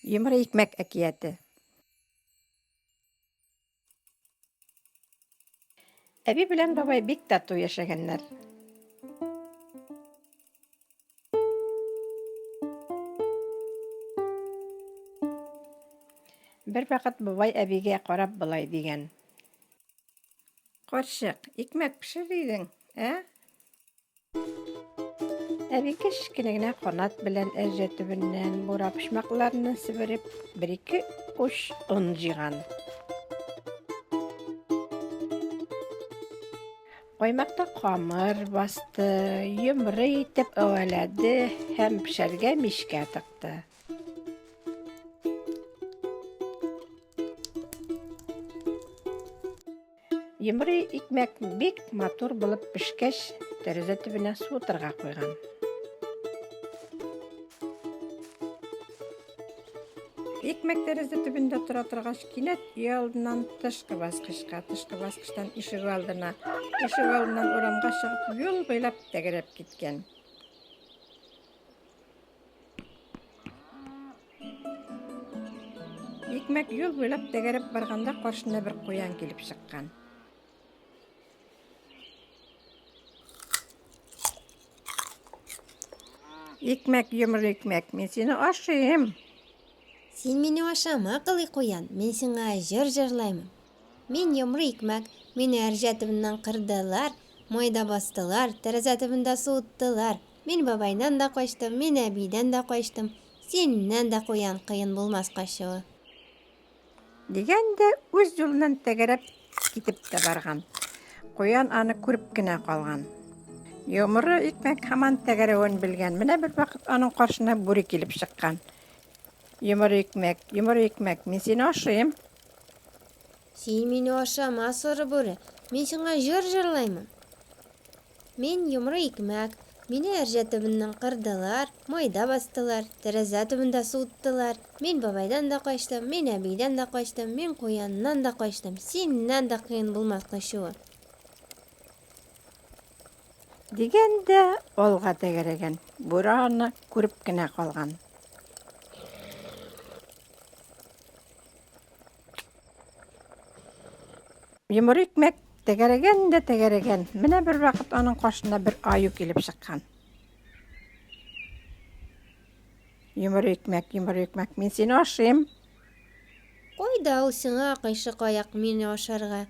Йомро икмәк әкияте. Әби белән бабай бик тату яшәгәннәр. Бер вакыт бабай әбигә карап болай дигән: "Карчык, икмәк пешер идең, ә?" Әби кечкенә генә канат белән әрҗә төбеннән бура почмакларны себереп, бер-ике уч он җыйган. Каймакта камыр басты, йомры итеп әвәләде һәм пешәргә мичкә тыкты. Йомры икмәк бик матур булып пешкәч, тәрәзә төбенә суытырга куйган. Икмәк тәрәзә төбендә тора торгач, кинәт өй алдынан тышкы баскычка, тышкы баскычтан ишек алдына, ишек алдыннан урамга чыгып, юл буйлап тәгәрәп киткән. Икмәк юл буйлап тәгәрәп барганда, каршына бер куян килеп чыккан. Икмәк, йомры икмәк, мин сине ашыйм. Син мине ашама, акыллы куян, мин сиңа җыр җырлаймын. Мин йомры икмәк, мине әрҗә төбеннән кырдылар, майда бастылар, тәрәзә төбендә суыттылар. Мин бабайдан да качтым, мин әбидән дә качтым. Синнән дә куян кыен булмас качуы. Дигәндә, үз юлынан тәгәрәп китеп тә барган. Куян аны күреп кенә калган. Йомры икмәк һаман тәгәрәвен белгән. Менә бер вакыт аның каршына бүре килеп чыккан. Йомры икмәк, мин сине ашыйм. Син мине ашама, соры бүре, мин сиңа җыр җырлаймын. Мин йомры икмәк, мине әрҗә төбеннән кырдылар, майда бастылар, тәрәзә төбендә суыттылар. Мин бабайдан да качтым, мин әбидән дә качтым, мин куяннан да качтым. Синнән дә кыен булмас качуы. Дигәндә, алга тәгәрәгән. Бүре аны күреп кенә калган. Йомры икмәк тәгәрәгән дә тәгәрәгән. Менә бер вакыт аның каршына бер аю килеп чыккан. Йомры икмәк, мин сине ашыйм. Кайда ул сиңа кыйшык аяк мине ашарга?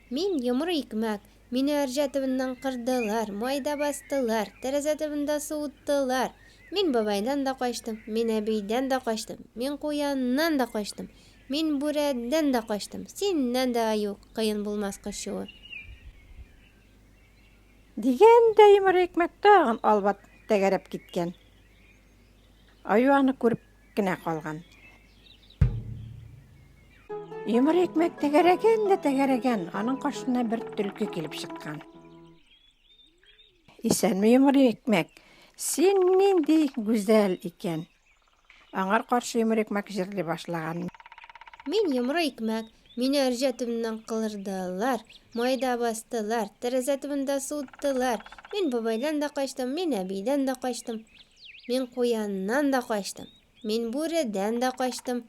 Мин йомры икмәк, мине әрҗә төбеннән кырдылар, майда бастылар, тәрәзә төбендә суыттылар. Мин бабайдан да качтым, мин әбидән дә качтым, мин куяннан да качтым, мин бүрәдән дә качтым. Синнән дә аю кыен булмас качуы. Дигәндә, йомры икмәк тагын алга тәгәрәп киткән. Аю аны күреп кенә калган. Йомры икмәк тәгәрәгән дә тәгәрәгән. Аның каршына бер төлке килеп чыккан. Исәнме, йомры икмәк? Син нинди гүзәл икән. Аңар каршы йомры икмәк җырлый башлаган. Мин йомры икмәк, мине әрҗә төбеннән кылырдылар, майда бастылар, тәрәзә төбендә суыттылар. Мин бабайдан да качтым, мин әбидән дә качтым, мин куяннан да качтым, мин бүрәдән дә качтым,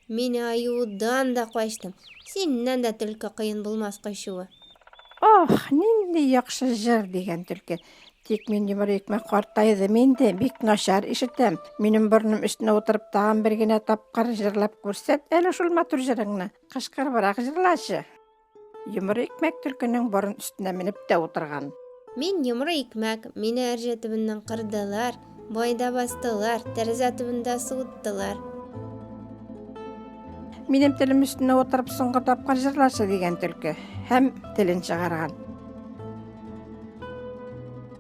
мин аюдан да качтым. Синнән дә төлке кыен булмас качуы. Ох, нинди яхшы җыр, дигән төлке. Тик мин йомры икмәк картайдым инде, бик начар ишетәм. Минем борным өстенә утырып тагын бер генә тапкыр җырлап күрсәт әле шул матур җырыңны. Кычкырыбрак җырлашы. Йомры икмәк төлкенең борын өстенә менеп тә утырган. Мин йомры икмәк, мине әрҗә төбеннән кырдылар, майда бастылар, тәрәзә төбендә суыттылар. Минем телем өстенә утырып соңгы тапкыр җырлашы, дигән төлке. Һәм телен чыгарган.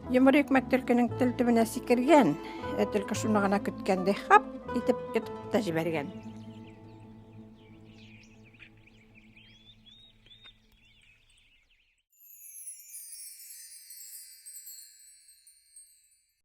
Йомры икмәк төлкенең тел төбенә сикергән. Төлке шуны гына көткәндәй, хап итеп йотып та җибәргән.